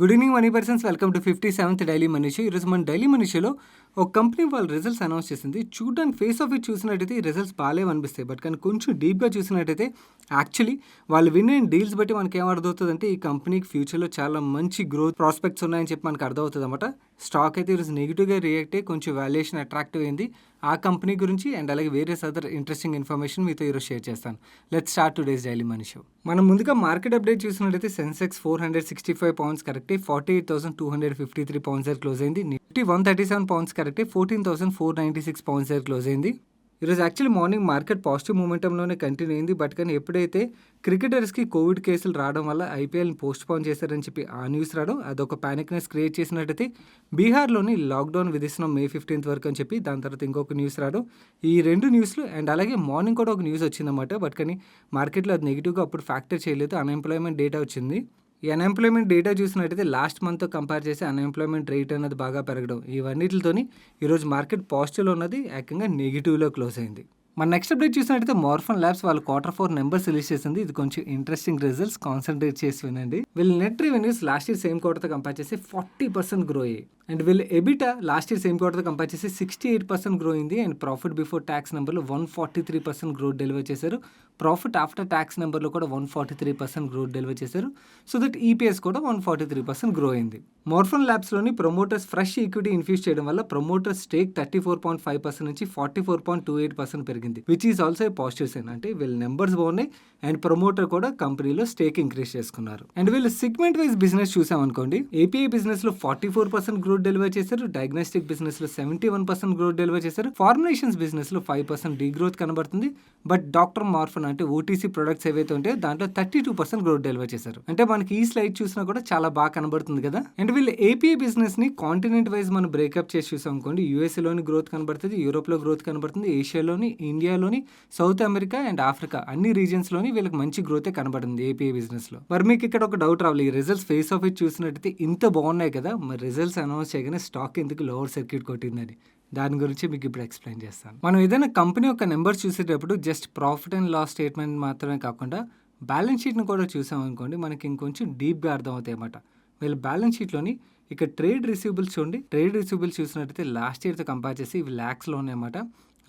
Good evening money persons, welcome to 57th daily money show. ఈరోజు మన daily money షోలో ఒక కంపెనీ వాళ్ళ రిజల్ట్స్ అనౌన్స్ చేసింది. చూడడానికి ఫేస్ ఆఫ్ ఇట్ చూసినట్టయితే ఈ రిజల్ట్స్ బాగాలేవు అనిపిస్తాయి. బట్ కానీ కొంచెం డీప్గా చూసినట్టయితే యాక్చువల్లీ వాళ్ళు విన్ అయిన డీల్స్ బట్టి మనకి ఏం అర్థమవుతుందంటే ఈ కంపెనీకి ఫ్యూచర్లో చాలా మంచి గ్రోత్ ప్రాస్పెక్ట్స్ ఉన్నాయని చెప్పి మనకు అర్థమవుతుంది అనమాట. స్టాక్ అయితే ఈరోజు నెగిటివ్గా రియాక్ట్ అయ్యి కొంచెం వాల్యుయేషన్ అట్రాక్టివ్ అయింది. ఆ కంపెనీ గురించి అండ్ అలాగే వేరియస్ అదర్ ఇంట్రెస్టింగ్ ఇన్ఫర్మేషన్ మీతో ఈరోజు షేర్ చేస్తాను. Let's start today's daily money show. మనం ముందుగా మార్కెట్ అప్డేట్ చూసినట్టయితే సెన్సెక్స్ 465 పాయింట్స్ కరెక్ట్ 48,253 పాయింట్స్ దగ్గర క్లోజ్ అయింది. నిఫ్టీ 137 పాయింట్స్ కరెక్ట్ 14,496 పాయింట్స్ దగ్గర క్లోజ్ అయింది. ఈరోజు యాక్చువల్లీ మార్నింగ్ మార్కెట్ పాజిటివ్ మూమెంటంలోనే కంటిన్యూ అయింది. బట్ కానీ ఎప్పుడైతే క్రికెటర్స్కి కోవిడ్ కేసులు రావడం వల్ల ఐపీఎల్ని పోస్ట్ పోన్ చేశారని చెప్పి ఆ న్యూస్ రావడం అదొక ప్యానిక్నెస్ క్రియేట్ చేసినట్టయితే బీహార్లోని లాక్డౌన్ విధిస్తున్నాం May 15th వరకు అని చెప్పి దాని తర్వాత ఇంకొక న్యూస్ రావడం, ఈ రెండు న్యూస్లు అండ్ అలాగే మార్నింగ్ కూడా ఒక న్యూస్ వచ్చిందన్నమాట. బట్ కానీ మార్కెట్లో అది నెగిటివ్గా అప్పుడు ఫ్యాక్టర్ చేయలేదు. అన్ఎంప్లాయ్మెంట్ డేటా వచ్చింది. ఈ అన్ఎంప్లాయ్మెంట్ డేటా చూసినట్టయితే లాస్ట్ మంత్తో కంపేర్ చేసి అన్ఎంప్లాయ్మెంట్ రేట్ అనేది బాగా పెరగడం, ఇవన్నిటితోని ఈరోజు మార్కెట్ పాజిటివ్లో ఉన్నది ఏకంగా నెగిటివ్లో క్లోజ్ అయింది. మన నెక్స్ట్ అప్డేట్ చూసినట్టయితే మార్ఫన్ ల్యాబ్స్ వాళ్ళు Q4 నెంబర్స్ రిలీజ్ చేసింది. ఇది కొంచెం ఇంట్రెస్టింగ్ రిజల్ట్స్, కాన్సన్ట్రేట్ చేసి వినండి. వీళ్ళ net revenues last year same క్వార్టర్తో కంపేర్ చేసి 40% గ్రో అయ్యాయి. అండ్ వీళ్ళ ఎబిటా లాస్ట్ ఇయర్ సేమ్ క్వార్టర్తో కంపేర్ చేసి 68% గ్రో అయింది. అండ్ ప్రాఫిట్ బిఫోర్ ట్యాక్స్ నెంబర్లో 143% గ్రోత్ డెలివర్ చేశారు. ప్రాఫిట్ ఆఫ్టర్ ట్యాక్స్ నెంబర్లో కూడా 143% గ్రోత్ డెలివర్ చేశారు. సో దట్ ఈపీఎస్ కూడా 143% గ్రో అయింది. మార్ఫన్ ల్యాబ్స్లోని ప్రమోటర్స్ ఫ్రెష్ ఈక్విటీ ఇన్ఫ్యూజ్ చేయడం వల్ల ప్రమోటర్స్ స్టేక్ 34.5% నుంచి 44.28% పెరిగింది, which is also a positive sign. అంటే వీళ్ళ నెంబర్స్ బాగున్నాయి అండ్ ప్రమోటర్ కూడా కంపెనీలో స్టేక్ ఇంక్రీజ్ చేసుకున్నారు. అండ్ వీళ్ళు సెగ్మెంట్ వైజ్ బిజినెస్ చూసామనుకోండి, ఏపీఐ బిజినెస్ లో 44% గ్రోత్ డెలివర్ చేశారు. డయాగ్నోస్టిక్ బిజినెస్ లో 71% గ్రోత్ డెలివర్ చేశారు. ఫార్ములేషన్స్ బిజినెస్ లో 5% డీ గ్రోత్ కనబడుతుంది. బట్ డాక్టర్ మార్ఫన్ అంటే ఓటీసీ ప్రొడక్ట్స్ ఏవైతే ఉంటాయో దాంట్లో 32% గ్రోత్ డెలివర్ చేశారు. అంటే మనకి ఈ స్లైడ్ చూసినా కూడా చాలా బాగా కనబడుతుంది కదా. అండ్ వీళ్ళు ఏపీఐ బిజినెస్ ని కాంటినెంట్ వైజ్ మనం బ్రేకప్ చేసి చూసాం అనుకోండి, యూఎస్ఏ లోని గ్రోత్ కనబడుతుంది, యూరోప్ లో గ్రోత్ కనబడుతుంది, ఏషియాలోని, ఇండియాలోని, సౌత్ అమెరికా అండ్ ఆఫ్రికా అన్ని రీజన్స్ లోని వీళ్ళకి మంచి గ్రోతే కనబడుతుంది ఏపీఐ బిజినెస్ లో. మరి మీకు ఇక్కడ ఒక డౌట్ రావాలి, ఈ రిజల్ట్స్ ఫేస్ ఆఫ్ ఇట్ చూసినట్టయితే ఇంత బాగున్నాయి కదా, మరి రిజల్ట్స్ అనౌన్స్ చేయగానే స్టాక్ ఎందుకు లోవర్ సర్క్యూట్ కొట్టిందని దాని గురించి మీకు ఇప్పుడు ఎక్స్ప్లెయిన్ చేస్తాను. మనం ఏదైనా కంపెనీ యొక్క నెంబర్ చూసేటప్పుడు just profit and loss statement మాత్రమే కాకుండా బ్యాలెన్స్ షీట్ని కూడా చూసాం అనుకోండి, మనకి ఇంకొంచెం డీప్గా అర్థమవుతాయి అన్నమాట. వీళ్ళ బ్యాలెన్స్ షీట్లోని ఇక్కడ ట్రేడ్ రిసీవబుల్స్ చూడండి. ట్రేడ్ రిసీవబుల్స్ చూసినట్టయితే లాస్ట్ ఇయర్తో కంపేర్ చేసి ఇవి ల్యాక్స్లో ఉన్నాయన్నమాట.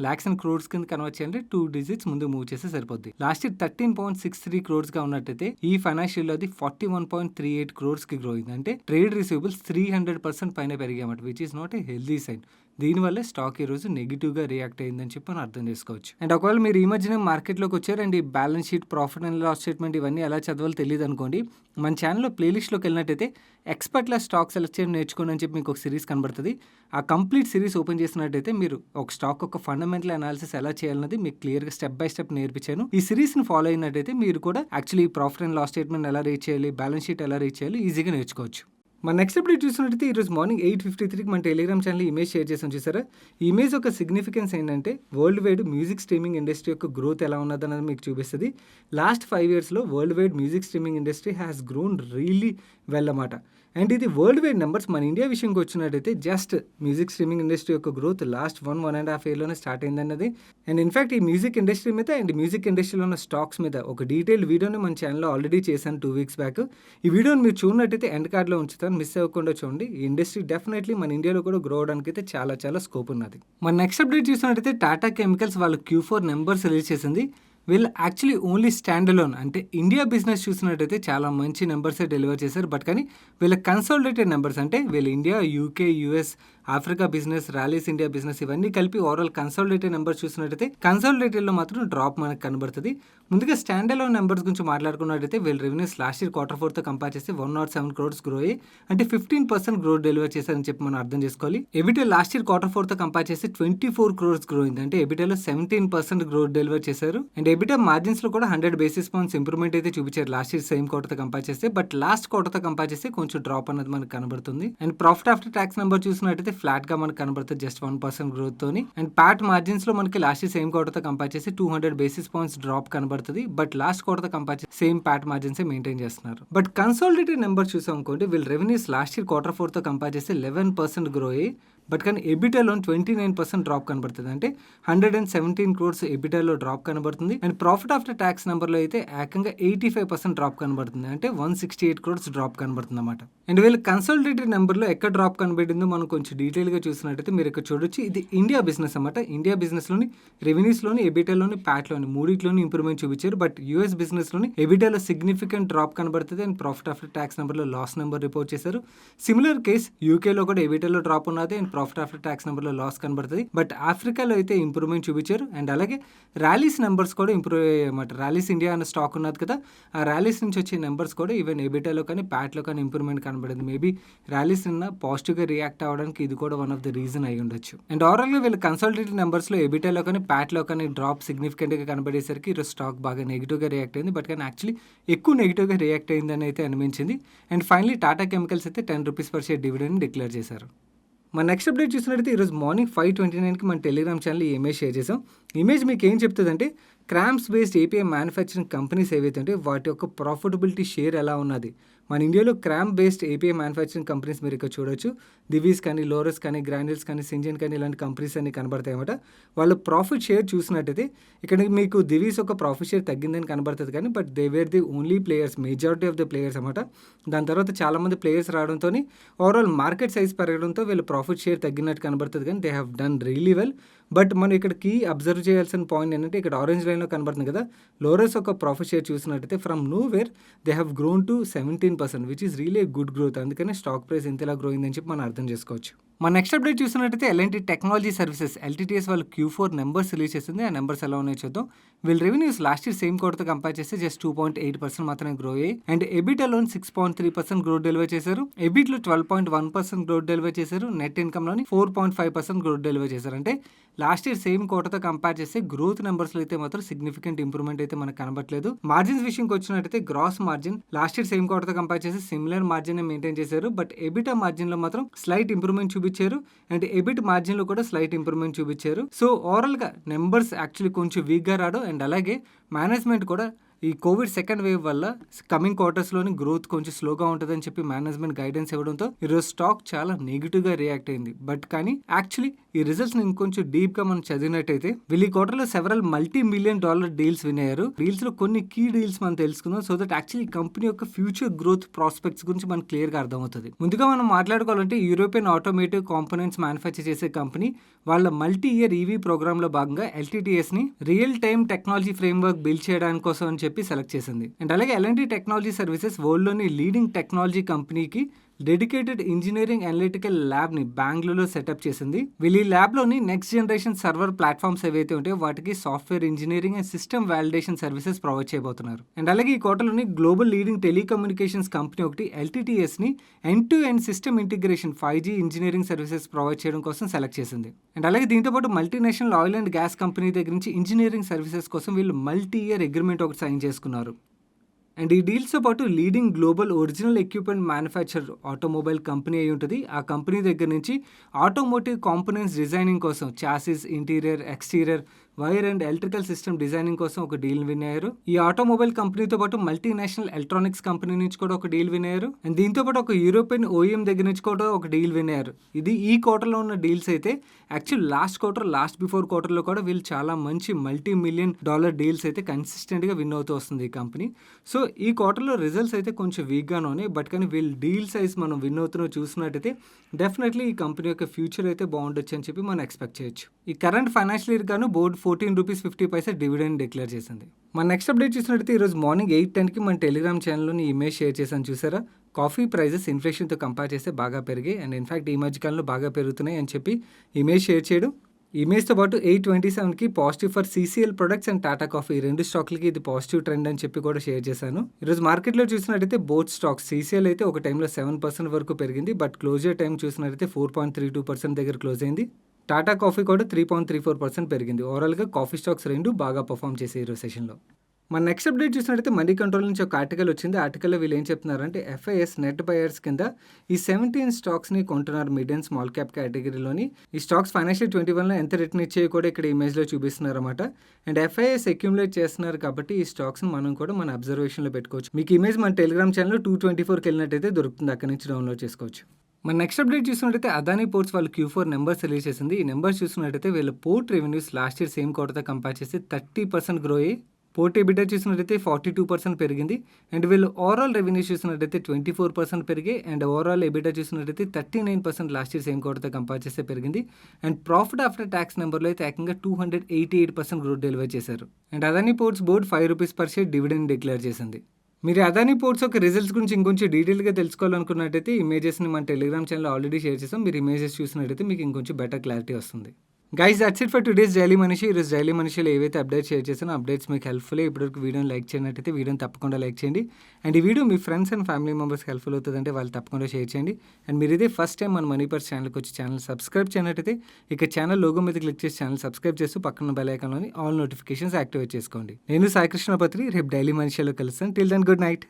లాక్స్ అండ్ క్రోడ్స్ కింద కన్వర్ట్ చేయాలంటే 2 digits ముందు మూవ్ చేస్తే సరిపోద్ది. లాస్ట్ ఇయర్ 13.63 crores గా ఉన్నట్టయితే ఈ ఫైనాన్షియల్ అది 41.38 crores కి గ్రో అయింది. అంటే ట్రేడ్ రిసీవబుల్స్ 300% పైన పెరిగాయన్నమాట, which is not a healthy sign. దీనివల్ల స్టాక్ ఈ రోజు నెగిటివ్గా రియాక్ట్ అయిందని చెప్పి మనం అర్థం చేసుకోవచ్చు. అండ్ ఒకవేళ మీరు ఈ మధ్యన మార్కెట్లోకి వచ్చారు అండ్ ఈ balance sheet, profit and loss statement ఇవన్నీ ఎలా చదవాలో తెలియదు అనుకోండి, మన ఛానల్లో ప్లేలిస్ట్లోకి వెళ్ళినట్టయితే ఎక్స్పర్ట్ల స్టాక్ సెలెక్ట్ చేయడం నేర్చుకోండి అని చెప్పి మీకు ఒక సిరీస్ కనబడుతుంది. ఆ కంప్లీట్ సిరీస్ ఓపెన్ చేసినట్టయితే మీరు ఒక స్టాక్ ఒక ఫండమెంటల్ అనాలిసిస్ ఎలా చేయాలన్నది మీకు క్లియర్గా స్టెప్ బై స్టెప్ నేర్పించాను. ఈ సిరీస్ని ఫాలో అయినట్టయితే మీరు కూడా actually profit and loss statement ఎలా రీచ్ చేయాలి, బ్యాలెన్స్ షీట్ ఎలా రీచ్ చేయాలి ఈజీగా నేర్చుకోవచ్చు. మన నెక్స్ట్ అప్డేట్ చూసినట్టయితే ఈరోజు మార్నింగ్ 8:53కి మన టెలిగ్రామ్ ఛానల్ ఇమేజ్ షేర్ చేసాం చూసారా. ఈ ఇమేజ్ యొక్క సిగ్నిఫికెన్స్ ఏంటంటే world wide music streaming industry యొక్క గ్రోత్ ఎలా ఉన్నదన్నది మీకు చూపిస్తుంది. లాస్ట్ 5 yearsలో world wide music streaming industry has grown really well అన్నమాట. అండ్ ఇది వరల్డ్ వైడ్ నెంబర్స్. మన ఇండియా విషయంకి వచ్చినట్టయితే జస్ట్ మ్యూజిక్ స్ట్రీమింగ్ ఇండస్ట్రీ యొక్క గ్రోత్ లాస్ట్ 1.5 yearలోనే స్టార్ట్ అయిందన్నది. అండ్ ఇన్ఫాక్ట్ ఈ మ్యూజిక్ ఇండస్ట్రీ మీద అండ్ మ్యూజిక్ ఇండస్ట్రీలో ఉన్న స్టాక్స్ మీద ఒక డీటెయిల్డ్ వీడియోని మన ఛానల్లో ఆల్రెడీ చేశాను 2 weeks బ్యాక్. ఈ వీడియోని మీరు చూడనట్టయితే ఎండ్ కార్డ్లో ఉంచుతాను, మిస్ అవ్వకుండా చూడండి. ఈ ఇండస్ట్రీ డెఫినెట్లీ మన ఇండియాలో కూడా గ్రో అవడానికి అయితే చాలా చాలా స్కోప్ ఉన్నది. మన నెక్స్ట్ అప్డేట్ చూసినట్టయితే టాటా కెమికల్స్ వాళ్ళు Q4 నెంబర్స్ రిలీజ్ చేసింది. వీళ్ళు యాక్చువల్లీ ఓన్లీ స్టాండ్ అలోన్ అంటే ఇండియా బిజినెస్ చూసినట్టయితే చాలా మంచి నెంబర్సే డెలివర్ చేశారు. బట్ కానీ వీళ్ళ కన్సాలిడేటెడ్ నెంబర్స్ అంటే వీళ్ళు India, UK, US, Africa business, rallies India business ఇవన్నీ కలిపి ఓవరాల్ కన్సాలిడేటెడ్ నెంబర్స్ చూసినట్టయితే కన్సాలిడేటెడ్లో మాత్రం డ్రాప్ మనకు కనబడుతుంది. ముందుగా స్టాండ్ అలోన్ నెంబర్స్ గురించి మాట్లాడుకున్నట్టయితే వీళ్ళ రెవెన్యూస్ లాస్ట్ ఇయర్ Q4తో కంపేర్ చేస్తే 107 crores గ్రో అయ్యి అంటే 15% గ్రోత్ డెలివర్ చేశారని చెప్పి మనం అర్థం చేసుకోవాలి. ఎబిటా లాస్ట్ ఇయర్ Q4తో కంపేర్ చేస్తే 24 crores గ్రో అయింది. అంటే ఎబిటాలో 17% గ్రోత్ డెలివర్ చేశారు. అండ్ ఎబిటా మార్జిన్స్ లో కూడా 100 basis points ఇంప్రూవ్మెంట్ అయితే చూపించారు లాస్ట్ ఇయర్ సేమ్ క్వార్టర్తో కంపేర్ చేస్తే. బట్ లాస్ట్ క్వార్టర్తో కంపేర్ చేస్తే కొంచెం డ్రాప్ అన్నది మనకు కనబడుతుంది. And profit after tax number చూసినట్టయితే ఫ్లాట్ గా మనకు కనబడుతుంది జస్ట్ 1% గ్రోత్ తోని. అండ్ ప్యాట్ మార్జిన్స్ లో మనకి లాస్ట్ ఇయర్ సేమ్ క్వార్టర్తో కంపేర్ చేసి 200 basis points డ్రాప్ కనబడుతుంది. బట్ లాస్ట్ క్వార్టర్తో కంపేర్ చేసి సేమ్ ప్యాట్ మార్జిన్స్ మెయింటైన్ చేస్తున్నారు. బట్ కన్సాలిడేటెడ్ నెంబర్ చూసాం అనుకోండి, వీళ్ళ రెవెన్యూస్ లాస్ట్ ఇయర్ Q4తో కంపేర్ చేస్తే 11% గ్రో అయ్యి బట్ కానీ ఎబిటాలో 29% డ్రాప్ కనబడుతుంది. అంటే 117 crores ఎబిటాలో డ్రాప్ కనబడుతుంది. అండ్ ప్రాఫిట్ ఆఫ్టర్ ట్యాక్స్ నెంబర్లో అయితే ఏకంగా 85% డ్రాప్ కనబడుతుంది. అంటే 168 crores డ్రాప్ కనబడుతుంది అన్నమాట. అండ్ వీళ్ళు కన్సాలిడేటెడ్ నెంబర్లో ఎక్కడ డ్రాప్ కనబడిందో మనం కొంచెం డీటెయిల్గా చూసినట్టయితే మీరు ఇక్కడ చూడొచ్చు. ఇది ఇండియా బిజినెస్ అన్నమాట. ఇండియా బిజినెస్లోని రెవెన్యూస్లోని ఎబిటాలోని ప్యాట్లోని మూడిట్లోని ఇంప్రూవ్మెంట్ చూపించారు. బట్ యూఎస్ బిజినెస్లోని ఎబిటాలో సిగ్నిఫికెంట్ డ్రాప్ కనబడుతుంది. అండ్ ప్రాఫిట్ ఆఫ్టర్ ట్యాక్స్ నెంబర్లో లాస్ నెంబర్ రిపోర్ట్ చేశారు. సిమిలర్ కేస్ యూకేలో కూడా ఎబిటాలో డ్రాప్ ఉన్నది అండ్ ప్రాఫిట్ ఆఫ్టర్ ట్యాక్స్ నెంబర్లో లాస్ కనబడుతుంది. బట్ ఆఫ్రికాలో అయితే ఇంప్రూవ్మెంట్ చూపించారు. అండ్ అలాగే ర్యాలీస్ నెంబర్స్ కూడా ఇంప్రూవ్ అయ్యాయి అన్నమాట. ర్యాలీస్ ఇండియా అనే స్టాక్ ఉన్నది కదా, ఆ ర్యాలీస్ నుంచి వచ్చే నెంబర్స్ కూడా ఈవెన్ ఎబిటాలో కానీ ప్యాట్లో కానీ ఇంప్రూవ్మెంట్ కనబడింది. మేబీ ర్యాలీస్ నిన్న పాజిటివ్గా రియాక్ట్ అవ్వడానికి ఇది కూడా వన్ ఆఫ్ ద రీజన్ అయి ఉండొచ్చు. అండ్ ఓవరాల్గా వీళ్ళు కన్సల్టేటివ్ నెంబర్స్లో ఎబిటాలో కానీ ప్యాట్లో కానీ డ్రాప్ సిగ్నిఫికెంట్గా కనబడేసరికి ఈరోజు స్టాక్ బాగా నెగిటివ్గా రియాక్ట్ అయింది. బట్ కానీ యాక్చువల్లీ ఎక్కువ నెగిటివ్గా రియాక్ట్ అయిందని అయితే అనిపించింది. అండ్ ఫైనలీ టాటా కెమికల్స్ అయితే 10 rupees per share dividend declare చేశారు. మన నెక్స్ట్ అప్డేట్ చూసినట్టయితే ఈరోజు మార్నింగ్ 5:29కి మన టెలిగ్రామ్ ఛానల్ ఈ ఇమేజ్ షేర్ చేసాం. ఇమేజ్ మీకు ఏం చెప్తుందంటే cramps based API manufacturing companies ఏవైతే ఉంటే వాటి యొక్క ప్రాఫిటబిలిటీ షేర్ ఎలా ఉన్నది. మన ఇండియాలో cram based API manufacturing companies మీరు ఇక్కడ చూడొచ్చు. దివీస్ కానీ, లోరస్ కానీ, గ్రాన్యూల్స్ కానీ, సింజన్ కానీ ఇలాంటి కంపెనీస్ అన్ని కనబడతాయి అన్నమాట. వాళ్ళ ప్రాఫిట్ షేర్ చూసినట్టయితే ఇక్కడ మీకు దివీస్ ఒక ప్రాఫిట్ షేర్ తగ్గిందని కనబడుతుంది కానీ but they were the only players, majority of the players అన్నమాట. దాని తర్వాత చాలామంది ప్లేయర్స్ రావడంతో ఓవరాల్ మార్కెట్ సైజ్ పెరగడంతో వీళ్ళ ప్రాఫిట్ షేర్ తగ్గినట్టు కనబడుతుంది కానీ they have done really well. But మనం ఇక్కడ కీ అబ్జర్వ్ చేయాల్సిన పాయింట్ ఏంటంటే ఇక్కడ ఆరెంజ్ లైన్లో కనబడుతుంది కదా, లోరస్ ఒక ప్రాఫిట్ షేర్ చూసినట్టయితే from know where they have grown to 17%, which is really good growth. అందుకనే స్టాక్ ప్రైస్ ఇంతలా గ్రో అయిందని చెప్పి మనం అర్థం చేసుకోవచ్చు. మన నెక్స్ట్ అప్డేట్ చూసినట్టయితే ఎల్ఎన్టీ టెక్నాలజీ సర్వీసెస్ ఎల్టీటీఎస్ వాళ్ళు Q4 నెంబర్స్ రిలీజ్ చేసింది. ఆ నెంబర్స్ ఎలా ఉన్నాయో చూద్దాం. వీళ్ళ రెవెన్యూస్ లాస్ట్ ఇయర్ సేమ్ క్వార్టర్తో కంపేర్ చేస్తే జస్ట్ 2.8% మాత్రమే గ్రో అయ్యాయి. అండ్ ఎబిటాలోని 6.3% గ్రోత్ డెలివర్ చేశారు. ఎబిట్లో 12.1% గ్రోత్ డెలివర్ చేశారు. నెట్ ఇన్కమ్లోని 4.5% గ్రోత్ డెలివర్ చేశారు. అంటే లాస్ట్ ఇయర్ సేమ్ క్వార్టర్తో కంపేర్ చేస్తే గ్రోత్ నెంబర్స్లో అయితే మాత్రం సిగ్నిఫికెంట్ ఇంప్రూవ్మెంట్ అయితే మనకు కనబట్లేదు. మార్జిన్స్ విషయంకి వచ్చినట్టయితే gross margin last year same క్వార్టర్తో కంపేర్ చేస్తే సిమిలర్ మార్జిన్ మెయింటైన్ చేశారు. బట్ ఎబిటా మార్జిన్లో మాత్రం స్లైట్ ఇంప్రూవ్మెంట్ చూపించారు. అండ్ ఎబిట్ మార్జిన్లో కూడా స్లైట్ ఇంప్రూవ్మెంట్ చూపించారు. సో ఓవరాల్గా నెంబర్స్ యాక్చువల్లీ కొంచెం వీక్గా రావడం అండ్ అలాగే మేనేజ్మెంట్ కూడా ఈ కోవిడ్ సెకండ్ వేవ్ వల్ల కమింగ్ క్వార్టర్స్లోని గ్రోత్ కొంచెం స్లోగా ఉంటుందని చెప్పి మేనేజ్మెంట్ గైడెన్స్ ఇవ్వడంతో ఈరోజు స్టాక్ చాలా నెగిటివ్గా రియాక్ట్ అయింది. బట్ కానీ యాక్చువల్లీ ఈ రిజల్ట్స్ని ఇంకొంచెం డీప్గా మనం చదివినట్టయితే వీళ్ళు ఈ క్వార్టర్లో సెవరల్ $multi-million డీల్స్ వినయ్యారు. డీల్స్లో కొన్ని కీ డీల్స్ మనం తెలుసుకుందాం. సో దట్ యాక్చువల్లీ కంపెనీ యొక్క ఫ్యూచర్ గ్రోత్ ప్రాస్పెక్ట్స్ గురించి మనకు క్లియర్గా అర్థమవుతుంది. ముందుగా మనం మాట్లాడుకోవాలంటే యూరోపియన్ ఆటోమేటివ్ కాంపోనెంట్స్ మ్యానుఫ్యాక్చర్ చేసే కంపెనీ వాళ్ళ మల్టీ-ఇయర్ ఈవీ ప్రోగ్రామ్లో భాగంగా ఎల్టీటీఎస్ని real time technology framework build చేయడానికి కోసం అని చెప్పి సెలెక్ట్ చేసింది. అండ్ అలాగే ఎల్ఎన్టీ టెక్నాలజీ సర్వీసెస్ వరల్డ్లోని లీడింగ్ టెక్నాలజీ కంపెనీకి డెడికేటెడ్ ఇంజనీరింగ్ అనలిటికల్ ల్యాబ్ని బెంగళూరులో సెటప్ చేసింది. వీళ్ళు ఈ ల్యాబ్లోని నెక్స్ట్ జనరేషన్ సర్వర్ ప్లాట్ఫామ్స్ ఏవైతే ఉంటాయో వాటికి software engineering and system validation services provide చేయబోతున్నారు. అండ్ అలాగే ఈ క్వార్టర్లోని గ్లోబల్ లీడింగ్ టెలికమ్యూనికేషన్స్ కంపెనీ ఒకటి ఎల్టీటీఎస్ని end to end system integration 5G engineering services provide చేయడం కోసం సెలెక్ట్ చేసింది. అండ్ అలాగే దీంతో పాటు multinational oil and gas company దగ్గర నుంచి ఇంజనీరింగ్ సర్వీసెస్ కోసం వీళ్ళు మల్టీ-ఇయర్ అగ్రిమెంట్ ఒకటి సైన్ చేసుకున్నారు. అండ్ ఈ డీల్స్తో పాటు leading global original equipment manufacture automobile company అయి ఉంటుంది. ఆ కంపెనీ దగ్గర నుంచి ఆటోమోటివ్ కాంపోనెంట్స్ డిజైనింగ్ కోసం chassis, interior, exterior, wire and electrical system designing కోసం ఒక డీల్ విన్నారు. ఈ ఆటోమొబైల్ కంపెనీతో పాటు మల్టీనేషనల్ ఎలక్ట్రానిక్స్ కంపెనీ నుంచి కూడా ఒక డీల్ విన్నారు. అండ్ దీంతో పాటు ఒక యూరోపియన్ ఓఎం దగ్గర నుంచి కూడా ఒక డీల్ విన్నారు. ఇది ఈ క్వార్టర్లో ఉన్న డీల్స్ అయితే యాక్చువల్ లాస్ట్ బిఫోర్ క్వార్టర్లో కూడా వీళ్ళు చాలా మంచి $multi-million డీల్స్ అయితే కన్సిస్టెంట్గా విన్ అవుతూ వస్తుంది ఈ కంపెనీ. సో ఈ క్వార్టర్లో రిజల్ట్స్ అయితే కొంచెం వీక్గానే ఉన్నాయి. బట్ కానీ వీళ్ళు డీల్ సైజ్ మనం విన్ అవుతున్న చూసినట్టయితే డెఫినెట్లీ ఈ కంపెనీ యొక్క ఫ్యూచర్ అయితే బాగుండొచ్చు అని చెప్పి మనం ఎక్స్పెక్ట్ చేయొచ్చు. ఈ కరెంట్ ఫైనాన్షియల్ ఇయర్ గాను బోర్డు ₹14.50 డివిడెండ్ డిక్లేర్ చేసింది. మన నెక్స్ట్ అప్డేట్ చూసినట్టయితే ఈరోజు మార్నింగ్ 8:10కి మన టెలిగ్రామ్ ఛానల్లోని ఇమేజ్ షేర్ చేశాను చూసారా. కాఫీ ప్రైజెస్ ఇన్ఫ్లేషన్తో కంపేర్ చేస్తే బాగా పెరిగాయి అండ్ ఇన్ఫాక్ట్ ఈ మధ్యకాలంలో బాగా పెరుగుతున్నాయి అని చెప్పి ఇమేజ్ షేర్ చేయడం. ఇమేజ్తో పాటు 8:27కి positive for CCL products and Tata Coffee ఈ రెండు స్టాక్లకి ఇది పాజిటివ్ ట్రెండ్ అని చెప్పి కూడా షేర్ చేశాను. ఈరోజు మార్కెట్లో చూసినట్టయితే బోత్ స్టాక్స్ CCL అయితే ఒక టైంలో 7% వరకు పెరిగింది. బట్ క్లోజర్ టైం చూసినట్టయితే 4.32% దగ్గర క్లోజ్ అయింది. టాటా కాఫీ కూడా 3.34% పెరిగింది. ఓవరాల్గా కాఫీ స్టాక్స్ రెండు బాగా పర్ఫామ్ చేసే ఈరోజు సెషన్లో. మన నెక్స్ట్ అప్డేట్ చూసినట్టయితే మనీ కంట్రోల్ నుంచి ఒక ఆర్టికల్ వచ్చింది. ఆర్టికల్లో వీళ్ళు ఏం చెప్తున్నారంటే FIS నెట్ బయర్స్ కింద ఈ 17 స్టాక్స్ని కొంటున్నారు మిడ్ అండ్ స్మాల్ క్యాప్ కేటగిరీలోని. ఈ స్టాక్స్ ఫైనాన్షియల్ 21లో ఎంత రిటర్న్ ఇచ్చేవి కూడా ఇక్కడ ఇమేజ్లో చూపిస్తున్నారు అనమాట. అండ్ FIS అక్యుములేట్ చేస్తున్నారు కాబట్టి ఈ స్టాక్స్ని మనం కూడా మన అబ్జర్వేషన్లో పెట్టుకోవచ్చు. మీకు ఇమేజ్ మన టెలిగ్రామ్ ఛానల్లో 224కి వెళ్ళినట్టయితే దొరుకుతుంది, అక్కడి నుంచి డౌన్లోడ్ చేసుకోవచ్చు. మన నెక్స్ట్ అప్డేట్ చూసినట్టయితే అదానీ పోర్ట్స్ వాళ్ళు Q4 నెంబర్స్ రిలీజ్ చేసింది. ఈ నెంబర్స్ చూసినట్టయితే వీళ్ళ port revenues last year same క్వార్టర్‌తో కంపేర్ చేస్తే 30% గ్రో అయ్యి పోర్ట్ ఎబిటా చూసినట్టయితే 42% పెరిగింది. అండ్ వీళ్ళు ఓవరాల్ రెవెన్యూస్ చూసినట్టయితే 24% పెరిగాయి. అండ్ ఓవరాల్ ఎబిటా చూసినట్టయితే 39% లాస్ట్ ఇయర్ సేమ్ క్వార్టర్‌తో కంపేర్ చేస్తే పెరిగింది. అండ్ ప్రాఫిట్ ఆఫ్టర్ ట్యాక్స్ నెంబర్లో అయితే ఏకంగా 288% గ్రోత్ డెలివర్ చేశారు. And Adani ports board ₹5 per share dividend declare చేసింది. మీరు అదానీ పోర్ట్స్ యొక్క రిజల్ట్స్ గురించి ఇంకొంచెం డీటెయిల్గా తెలుసుకోవాలనుకున్నట్టయితే ఇమేజెస్ని మన టెలిగ్రామ్ ఛానల్లో ఆల్రెడీ షేర్ చేసాం. మీరు ఇమేజెస్ చూసినట్టయితే మీకు ఇంకొంచెం బెటర్ క్లారిటీ వస్తుంది. Guys that's it for today's daily money show. ఈరోజు డైలీ మనీషిలో ఏవైతే అప్డేట్స్ షేర్ చేసానో అప్డేట్స్ మీకు హెల్ప్ఫుల్. ఇప్పటివరకు వీడియోని లైక్ చేయనట్టయితే వీడియోని తప్పకుండా లైక్ చేయండి. అండ్ ఈ వీడియో మీ ఫ్రెండ్స్ అండ్ ఫ్యామిలీ మెంబర్స్కి హెల్ప్ఫుల్ అవుతుందంటే వాళ్ళు తప్పకుండా షేర్ చేయండి. అండ్ మీరు ఇదే ఫస్ట్ టైం మన మనీ పర్స్ ఛానల్కి వచ్చి ఛానల్ సబ్స్క్రైబ్ చేయనట్టయితే ఇక ఛానల్ లోగో మీద క్లిక్ చేసి ఛానల్ సబ్స్క్రైబ్ చేస్తూ పక్కన బెల్ ఐకాన్లోని ఆల్ నోటిఫికేషన్స్ యాక్టివేట్ చేసుకోండి. నేను సాయి కృష్ణ పత్రి. రేపు డైలీ మనీషిలో కలుస్తాను. Till then good night.